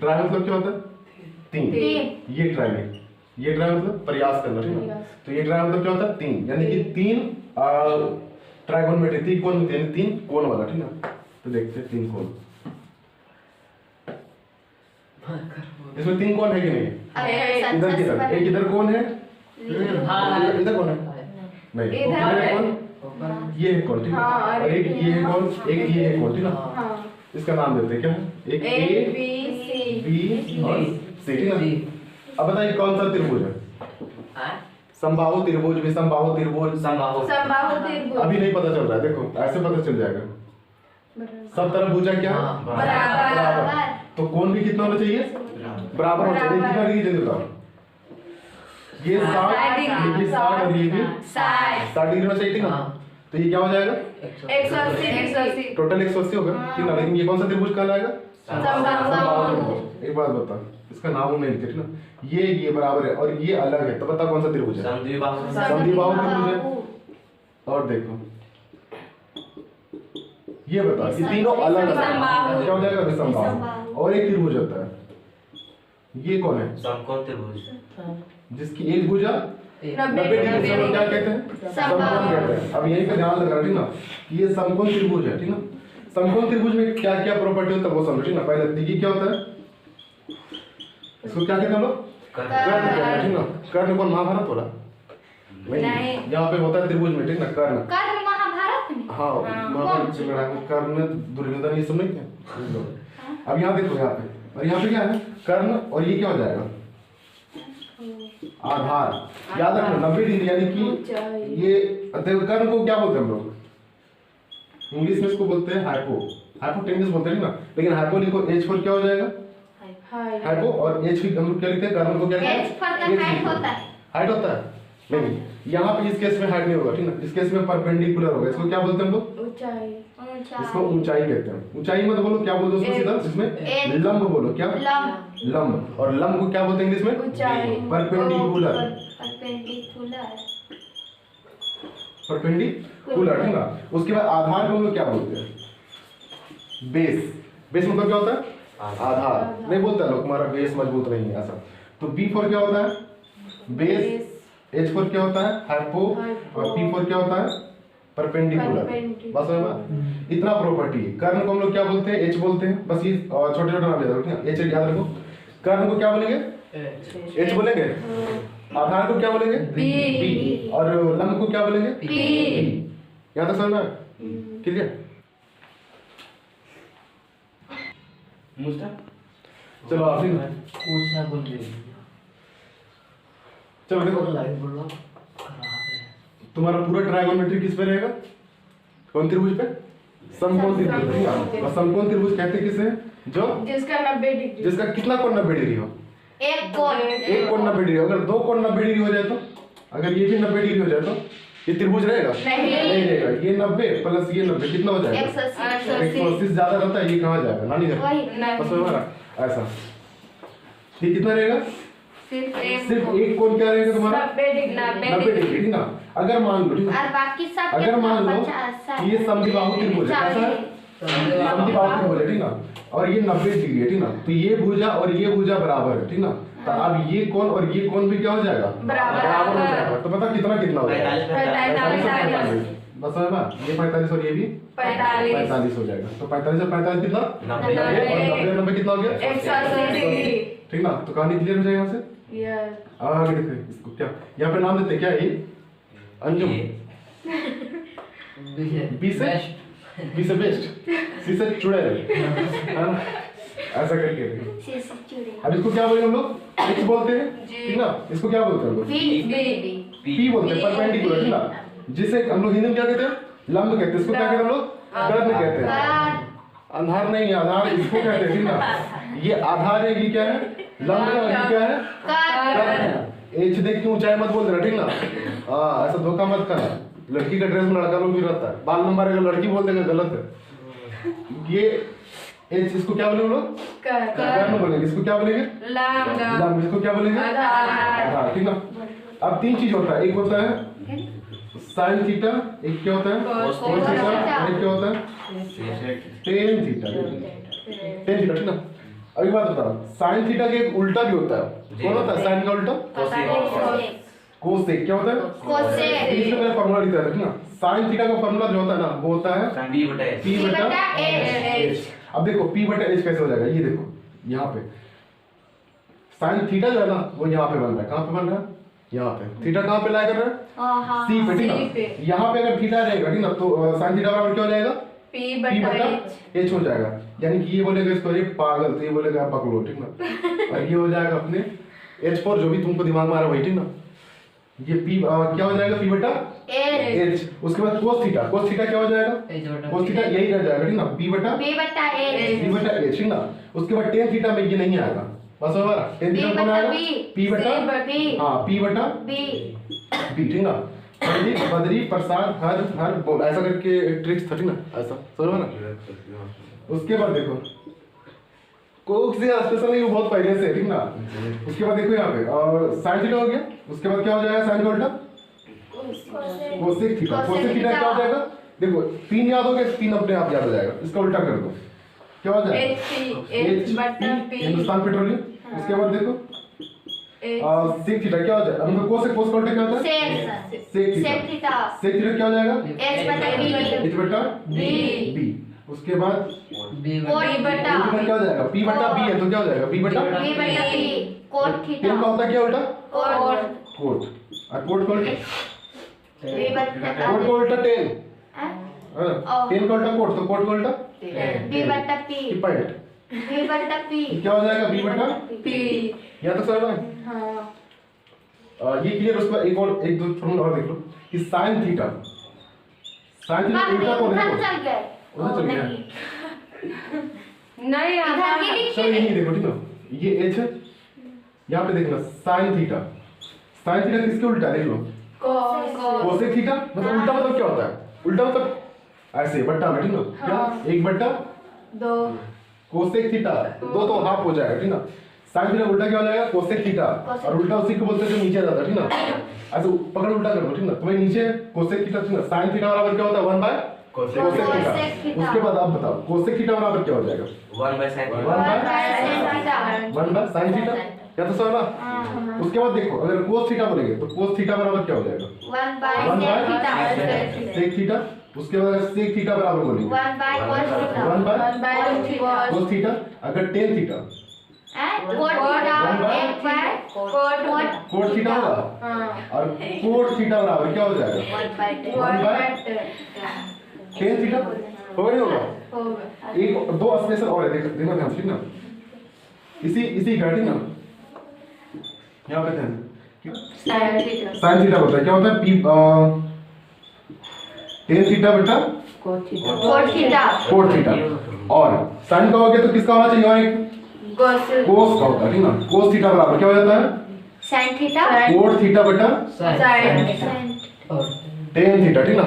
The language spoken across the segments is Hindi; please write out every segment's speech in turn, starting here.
ट्राई मतलब क्या होता है? 3। ये ट्राई मतलब प्रयास करना, ठीक है। तो ये ट्राई मतलब क्या होता है? 3, यानी कि 3 ट्राइगोनोमेट्री, 3 कोण होते हैं, 3 कोण वाला, ठीक है। तो देखते हैं 3 कोण, इसमें 3 कोण है कि नहीं? इधर किधर? एक इधर कोण है, इधर कोण है नहीं, इधर है कौन? ये है कौन, ठीक है। और एक ये है कौन, एक ये है कौन, ठीक है। इसका नाम देते हैं क्या? एक ए बी और सी, ठीक है। अब बताइए कौन सा त्रिभुज है? समबाहु त्रिभुज, विषमबाहु त्रिभुज, समबाहु त्रिभुज। अभी नहीं पता चल रहा है, देखो ऐसे पता चल जाएगा। सब तरफ भुजा क्या? बराबर। तो कोण भी कितना होना चाहिए? बराबर होना चाहिए। कितना डिग्री जल्दी बताओ? ये 60, ये 60 और ये भी 60 डिग्री होना चाहिए, ठीक है। तो ये क्या हो जाएगा? 180। टोटल 180 होगा, ठीक है। लेकिन ये कौन सा त्रिभुज कहलाएगा? समबाहु। एक बात बता, इसका नाम नहीं लिखे, ठीक ना। ये बराबर है और ये अलग है, तो बता कौन सा त्रिभुज है? समद्विबाहु त्रिभुज है। और देखो ये बता, ये तीनों अलग अलग क्या हो जाएगा? विषमबाहु। और एक त्रिभुज होता है, ये कौन है? समकोण त्रिभुज, जिसकी एक भुजा 90 डिग्री से क्या कहते हैं? समकोण कहते हैं। अब यही का ध्यान रखना, ठीक ना, कि ये समकोण त्रिभुज है, ठीक ना। समकोण त्रिभुज में क्या क्या प्रॉपर्टी होता है वो समझो, ठीक ना। पहले देखिए क्या होता है, इसको क्या कहते हैं हम लोग? कर्ण कहते हैं, ठीक ना। कर्ण कौन? महाभारत वाला नहीं, यहाँ पे होता है त्रिभुज में, ठीक ना। कर्ण महाभारत में, हाँ महाभारत में लड़ा कर्ण दुर्योधन ये सब नहीं थे। अब यहाँ देखो, यहाँ पे और यहाँ पे क्या है? कर्ण, और ये क्या हो जाएगा? आधार। याद रखना 90 डिग्री, यानी कि ये कर्ण को क्या बोलते हैं हम लोग? इंग्लिश में इसको बोलते हैं हाइपोटेन्यूस बोलते हैं ना। लेकिन हाइपो लिखो, H पर क्या हो जाएगा? हाइपो। और H भी हम लोग क्या लिखते हैं? कर्ण को क्या लिखते हैं? हाइट होता है नहीं, यहाँ पे इस केस में हाइट नहीं होगा, ठीक ना। इस केस में परपेंडिकुलर होगा। इसको क्या बोलते हैं हम लोग? ऊंचाई। इसको ऊंचाई कहते हैं। ऊंचाई मत बोलो, क्या बोलते हैं उसको सीधा? इसमें लंब बोलो, क्या? लंब। और लंब को क्या बोलते हैं इंग्लिश में? ऊंचाई। परपेंडिकुलर, ठीक ना। उसके बाद आधार को हम लोग क्या बोलते हैं? बेस। बेस मतलब क्या होता है? आधार। नहीं बोलता लोग हमारा बेस मजबूत नहीं है, ऐसा। तो बी फॉर क्या होता है? बेस। H फॉर क्या होता है? हाइपो। और P फॉर क्या होता है? परपेंडिकुलर। बस है इतना प्रॉपर्टी। कर्ण को हम लोग क्या बोलते हैं? H बोलते हैं। बस ये छोटे छोटे नाम याद रखो, H याद रखो। कर्ण को क्या बोलेंगे? H बोलेंगे। आधार को क्या बोलेंगे? B। और लंब को क्या बोलेंगे? P। यहाँ तक समझ में आया? क्लियर? चलो आखिरी में बोल रही, चलो देखो तुम्हारा पूरा ट्राइगोनोमेट्री किस पे रहेगा? कौन त्रिभुज पे? समकोण त्रिभुज। और समकोण त्रिभुज कहते किसे? जो जिसका 90 डिग्री, जिसका कितना कोण 90 डिग्री हो? एक कोण 90 डिग्री। अगर दो कोण 90 डिग्री हो जाए तो, अगर ये भी 90 डिग्री हो जाए तो ये त्रिभुज रहेगा? नहीं रहेगा। ये 90 प्लस ये 90 कितना हो जाएगा? 180 ज्यादा रहता है, ये कहाँ जाएगा? नानी घर। बस हमारा ऐसा ये कितना रहेगा? सिर्फ एक कोण क्या रहेगा तुम्हारा? 90 डिग्री, ठीक ना। अगर मान लो, ठीक है, अगर मान लो कि ये समद्विबाहु त्रिभुज है, कैसा है? समद्विबाहु त्रिभुज है, ठीक ना। और ये 90 डिग्री है, ठीक ना। तो ये भुजा और ये भुजा बराबर है, ठीक ना। तो अब ये कोण और ये कोण भी क्या हो जाएगा? बराबर हो जाएगा। तो पता कितना कितना हो जाएगा? 45। बस है ना, ये 45 और ये भी 45 हो जाएगा। तो 45 और 45 कितना? 90। और 90 कितना हो गया? 180, ठीक ना। तो कहानी क्लियर हो जाएगा यहाँ से। आगे देखो इसको क्या यहाँ पे नाम देते क्या? ये अंजुम। बी से बेस्ट, सी से चुड़ैल, ऐसा करके। अब इसको क्या बोलेंगे हम लोग? X बोलते हैं, ठीक ना। इसको क्या बोलते हैं हम लोग? P बोलते हैं, परपेंडिकुलर, ठीक ना। जिसे हम लोग हिंदी में क्या कहते हैं? लंब कहते हैं। इसको क्या कहते हैं हम लोग? कर्ण कहते हैं। आधार नहीं, आधार इसको कहते हैं, ठीक ना। ये आधार है, ये क्या है? लंब है। और ये क्या है? कर्ण। H देख के ऊंचाई मत बोल देना, ठीक ना। हाँ, ऐसा धोखा मत करना। लड़की का ड्रेस में लड़का लोग भी रहता है, बाल नंबर अगर लड़की बोल देगा गलत है। ये H इसको क्या बोलेंगे लोग? कर्ण बोलेंगे। इसको क्या बोलेंगे? लंब। इसको क्या बोलेंगे? आधार, ठीक ना। अब 3 चीज होता है, एक होता है साइन थीटा, एक क्या होता है? कोस थीटा, एक क्या होता है? टेन थीटा, ठीक ना। अभी बात बताओ, साइन थीटा के एक उल्टा भी होता है। कौन होता है साइन का उल्टा? कोसेक। क्या होता है? कोसेक। इसमें मैंने फॉर्मूला लिखा है ना, साइन थीटा का फॉर्मूला जो होता है ना वो होता है p बटा h। अब देखो p बटा h कैसे हो जाएगा, ये देखो यहाँ पे साइन थीटा जो है ना वो यहाँ पे बन रहा है। कहाँ पे बन रहा है? यहाँ पे। थीटा कहाँ पे लाया कर रहा है? c पे, ठीक ना। यहाँ पे अगर थीटा रहेगा ठीक ना तो साइन थीटा बराबर क्या हो जाएगा? p बटा h हो जाएगा। यानी कि ये बोलेगा इसको ये पागल, तो ये बोलेगा पकड़ो, ठीक ना। और ये हो जाएगा अपने h4 जो भी तुमको दिमाग में आ रहा है वही, ठीक ना। ये p क्या हो जाएगा? p बटा h। उसके बाद cos थीटा, cos थीटा क्या हो जाएगा? cos थीटा यही रह जाएगा, ठीक ना, p बटा h, ठीक ना। उसके बाद tan थीटा में ये नहीं आएगा, बस हमारा tan थीटा कौन आएगा? p बटा हां p बटा b, ठीक ना। बदरी प्रसाद हर बोल ऐसा करके ट्रिक्स था, ठीक ना, ऐसा समझ ना। उसके बाद देखो कोक से स्पेशल नहीं, वो बहुत पहले से, ठीक ना। उसके बाद देखो यहाँ पे साइन थीटा हो गया। उसके बाद क्या हो जाएगा? साइन का उल्टा कोसेक थीटा। कोसेक थीटा क्या हो जाएगा? देखो 3 याद हो गया, 3 अपने आप याद हो जाएगा। इसका उल्टा कर दो, क्या हो जाएगा? h बटा p, हिंदुस्तान पेट्रोलियम। उसके बाद देखो सेक थीटा क्या हो जाएगा? मतलब कोसेक कोस का उल्टा क्या होता है? Sec theta. सेक थीटा क्या हो जाएगा? h बटा b। उसके बाद b बटा क्या हो जाएगा? p बटा b है तो क्या हो जाएगा? b बटा p कोट थीटा। टेन का होता क्या उल्टा? कोट। और कोट का उल्टा कोट का उल्टा टेन है ना। टेन का उल्टा कोट, तो कोट का उल्टा b बटा p पॉइंट b बटा p क्या हो जाएगा? b बटा p। या तो सर हां ये क्लियर। उसका एक और एक दो फॉर्मूला और देख लो कि sin थीटा उल्टा कौन है? उधर चल गया नहीं इधर ये लिखिए। यही देखो, ठीक है, ये h है। यहाँ पे देखना sin थीटा किसके उल्टा देख लो? Cosec theta. मतलब उल्टा मतलब क्या होता है? उल्टा मतलब ऐसे बट्टा में, ठीक ना। क्या 1 बट्टा 2 कोसेक थीटा, 2 तो हाफ हो जाएगा, ठीक ना। sin थीटा उल्टा क्या हो जाएगा? Cosec theta. और उल्टा उसी को बोलते हैं जो नीचे जाता है, ठीक ना। ऐसे पकड़ उल्टा कर दो, ठीक ना। तो भाई नीचे कोसेक थीटा, ठीक ना। sin थीटा बराबर क्या होता है? 1 बाय कोसेक थीटा। उसके बाद आप बताओ कोसेक थीटा बराबर क्या हो जाएगा? 1 बाय sin थीटा। या तो सर ना। उसके बाद देखो अगर cos थीटा बोलेंगे तो cos थीटा बराबर क्या हो जाएगा? 1 बाय sec थीटा। उसके बाद अगर sec थीटा बराबर बोलेंगे 1 बाय cos थीटा। अगर tan थीटा कोट थीटा होगा। और कोट थीटा बराबर क्या हो जाएगा? 1 बाय tan थीटा। होगा नहीं होगा? एक दो स्पेशल और है, देखना ध्यान से, ठीक ना। इसी का, ठीक ना। यहाँ पे ध्यान sin थीटा होता है क्या होता है? p tan थीटा बटा कोट थीटा। और sin का हो गया तो किसका होना चाहिए? और एक cos का होता है, ठीक ना। cos थीटा बराबर क्या हो जाता है? sin थीटा कोट थीटा बटा tan थीटा, ठीक ना।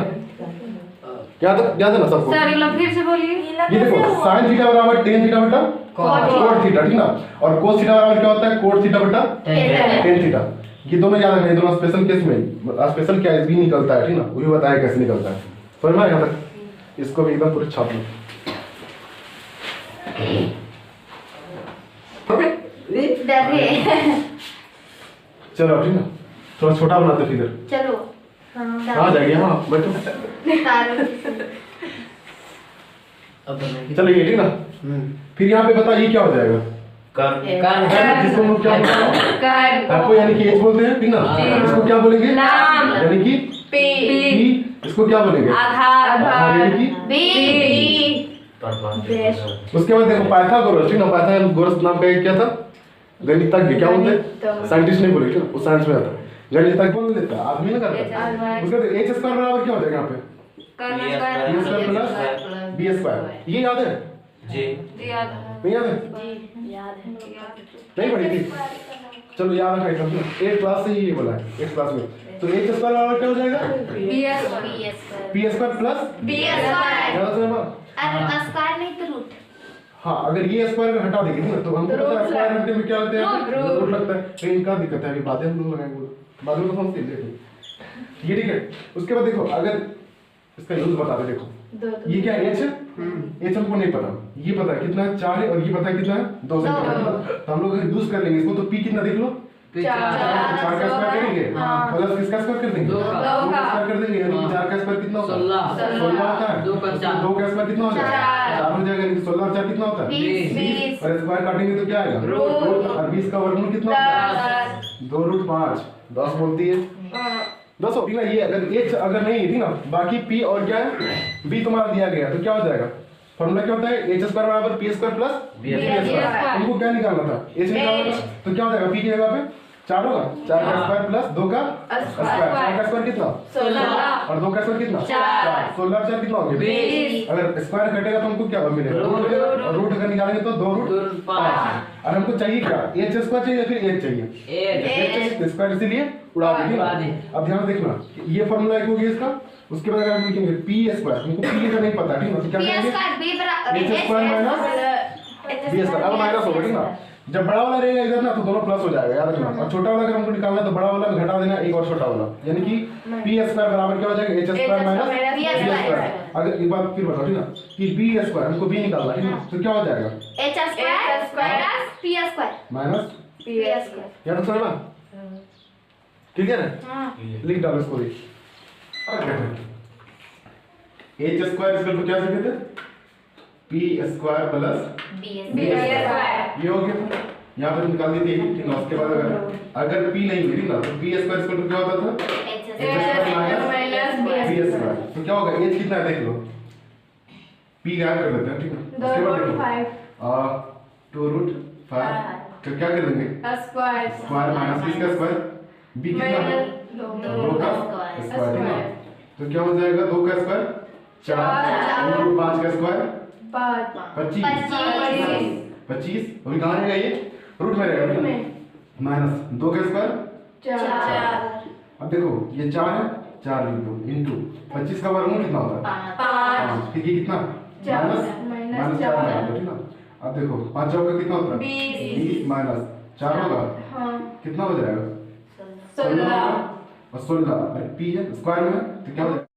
याद है ना सबको? सर एक फिर से बोलिए। ये देखो sin थीटा बराबर tan थीटा बटा कोट थीटा, ठीक ना। और cos थीटा बराबर क्या होता है? कोट थीटा बटा tan थीटा। ये दोनों याद रखना, ये दोनों स्पेशल केस में स्पेशल क्या भी निकलता है, ठीक ना। वो भी बताया कैसे निकलता है, समझ में आया यहाँ तक? इसको भी एकदम पूरे छाप लो। चलो ठीक ना, थोड़ा छोटा बनाते फिगर। चलो कहाँ जाएगी? हाँ बैठो। चलो ये, ठीक ना। फिर यहाँ पे बता ये क्या हो जाएगा? जिसको हम क्या बोलते हैं? आपको यानी कि एच बोलते हैं, ठीक ना। इसको क्या बोलेंगे? यानी कि पी। इसको क्या बोलेंगे? आधार। यानी कि बी। उसके बाद देखो पाइथागोरस, ठीक ना। पाइथागोरस नाम का क्या था? गणितज्ञ। क्या बोलते हैं? साइंटिस्ट नहीं बोले, ठीक ना। वो साइंस में आता है। गणितज्ञ कौन लेता है? आदमी ना करता है। उसके बाद h स्क्वायर बराबर क्या हो जाएगा यहाँ पे? b square plus b square. ये याद है? जी याद है। नहीं याद है? नहीं पढ़ी थी? चलो याद रखा एकदम। 8 क्लास से ही ये बोला है, 8 क्लास में। तो h स्क्वायर बराबर क्या हो जाएगा? p square plus b square. याद है ना? अरे स्क्वायर नहीं तो रूट। हाँ अगर ये स्क्वायर हटा देंगे ना तो हमको पता है स्क्वायर हटने में क्या लगता है? रूट लगता है। लेकिन क्या दिक्कत है? अभी बातें हम लोग लगाएंगे, बाद में तो हम सीख लेंगे। ये ठीक है। उसके बाद देखो अगर इसका यूज बता दे। देखो ये क्या है, एच है, एच हमको नहीं पता, ये पता है कितना है 4 है, और ये पता है कितना है 2 सेंटीमीटर। तो हम लोग अगर यूज कर लेंगे इसको, तो पी कितना देख लो, 4 का स्क्वायर करेंगे प्लस किसका स्क्वायर कर देंगे, 2 का स्क्वायर कर देंगे, यानी कि 4 का स्क्वायर कितना होता है 16 होता है, 2 का स्क्वायर कितना हो जाएगा 4 हो जाएगा, यानी 16 और 4 कितना होता है 20, और स्क्वायर काटेंगे तो क्या आएगा रूट, और 20 का वर्गमूल कितना होता है 2√5, 10 बोलती है 10 हो। ठीक है, ये अगर एच अगर नहीं है, ठीक ना, बाकी पी और क्या है बी तुम्हारा दिया गया, तो क्या हो जाएगा, फॉर्मूला क्या होता है, एच स्क्वायर बराबर P square plus B square. हमको क्या निकालना था, एच निकालना था, तो क्या हो जाएगा पी की जगह पे 4 होगा, 4 का स्क्वायर प्लस 2 का स्क्वायर, 4 का स्क्वायर कितना 16 और 2 का स्क्वायर कितना 4, 16 और 4 कितना हो गया 20। अगर स्क्वायर कटेगा तो हमको क्या मिलेगा रूट, और रूट अगर निकालेंगे तो 2√5। और हमको चाहिए क्या, एच स्क्वायर चाहिए या फिर एच चाहिए, एच चाहिए, स्क्वायर इसीलिए उड़ा देंगे। अब ध्यान देखना, ये फार्मूला एक हो गया इसका, उसके बाद अगर हम लिखेंगे पी स्क्वायर, हमको पी का नहीं पता, ठीक है, तो क्या करेंगे H square minus B square, अब माइनस होगा, ठीक ना, जब बड़ा वाला रहेगा इधर ना तो दोनों प्लस हो जाएगा, याद रखना। और छोटा वाला अगर हमको निकालना है तो बड़ा वाला में घटा देना एक और छोटा वाला, यानी कि पी स्क्वायर बराबर क्या हो जाएगा H square minus B square. अगर एक बात फिर बताओ, ठीक ना, कि बी स्क्वायर हमको बी निकालना है, ठीक ना, तो क्या हो जाएगा H square plus P square minus P square. याद रखना, ठीक है ना, लिख डालो इसको भी। एच स्क्वायर इसको क्या लिखते थे, P square plus B square, ये हो गया, यहाँ पर निकाल दी थी, ठीक है। उसके बाद अगर p नहीं हुई, ठीक ना, तो p स्क्वायर इसको क्या होता था H h square minus b square, तो क्या होगा h कितना है देख लो, p गायब कर देते हैं, ठीक है। उसके बाद देखो 2√5, तो क्या कर देंगे स्क्वायर माइनस किसका स्क्वायर, b कितना है 2 का स्क्वायर, ठीक है। तो क्या हो जाएगा 2 का स्क्वायर 4 और 5 का स्क्वायर 25, अभी कहाँ रहेगा ये रूट में रहेगा, माइनस 2 का स्क्वायर 4। अब देखो ये 4 है, 4 लिख दो इनटू 25 का वर्गमूल कितना होता है 5, फिर ये कितना माइनस 4 लगा दो, ठीक ना। अब देखो 5 चौका कितना होता है 20 माइनस 4 होगा कितना हो जाएगा 16, और 16 पी है स्क्वायर में तो क्या हो जाएगा